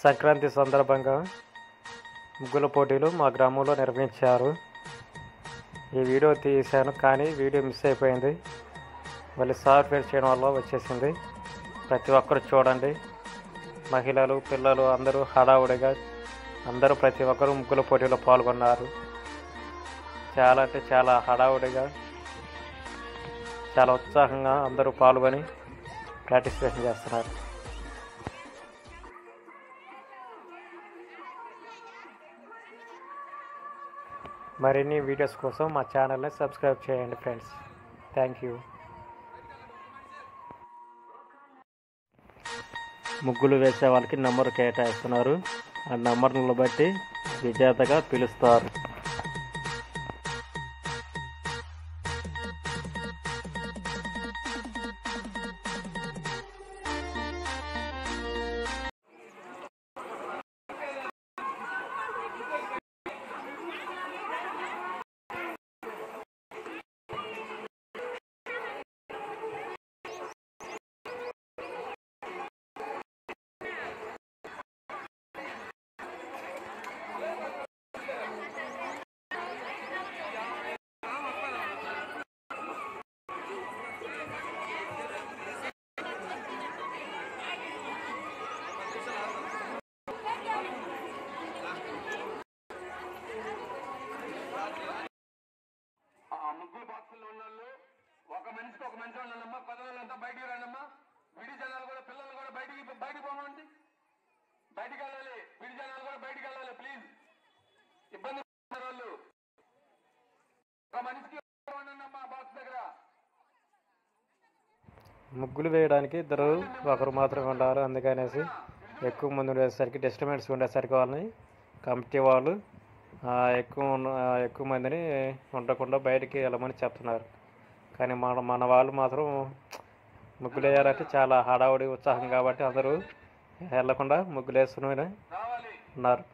సంక్రాంతి సందర్భంగా ముగ్గుల పోటీలు మా గ్రామంలో నిర్వహించారు. ఈ వీడియో తీశాను కానీ వీడియో మిస్ అయిపోయింది. మళ్ళీ సాఫ్ట్వేర్ చేయడం వల్ల వచ్చేసింది. ప్రతి ఒక్కరు చూడండి. మహిళలు, పిల్లలు అందరూ హడావుడిగా ప్రతి ఒక్కరు ముగ్గుల పోటీలో పాల్గొన్నారు. చాలా అంటే చాలా హడావుడిగా, చాలా ఉత్సాహంగా అందరూ పాల్గొని పార్టిసిపేషన్ చేస్తున్నారు. మరిన్ని వీడియోస్ కోసం మా ఛానల్ని సబ్స్క్రైబ్ చేయండి ఫ్రెండ్స్. Thank you. ముగ్గులు వేసే వాళ్ళకి నెంబర్ కేటాయిస్తున్నారు. ఆ నెంబర్లను బట్టి విజేతగా పిలుస్తారు. ముగ్గురు బాక్సుల్లో ఉన్నోళ్ళు ఒక మనిషికి ఉన్నానమ్మా. పదవులంతా బయటికి రండమ్మా. విడి జనాలు కూడా, పిల్లలు కూడా బయటికి పోమండి. బయటికి వెళ్ళాలి. విడి జనాలు కూడా బయటికి వెళ్ళాలి ప్లీజ్. ఇబ్బంది వాళ్ళు ఒక మనిషికి ఉన్నానమ్మా బాక్స్ దగ్గర. ముగ్గులు వేయడానికి ఒకరు మాత్రమే ఉండాలి. అందుకనేసి ఎక్కువ మంది ఉండేసరికి, డిస్టర్బెన్స్ ఉండేసరికి వాళ్ళని కమిటీ వాళ్ళు ఎక్కువ మందిని ఉండకుండా బయటికి వెళ్ళమని చెప్తున్నారు. కానీ మన వాళ్ళు మాత్రం ముగ్గులు వేయాలంటే చాలా హడావుడి, ఉత్సాహం కాబట్టి అందరూ వెళ్ళకుండా ముగ్గులు వేస్తూనే ఉన్నారు.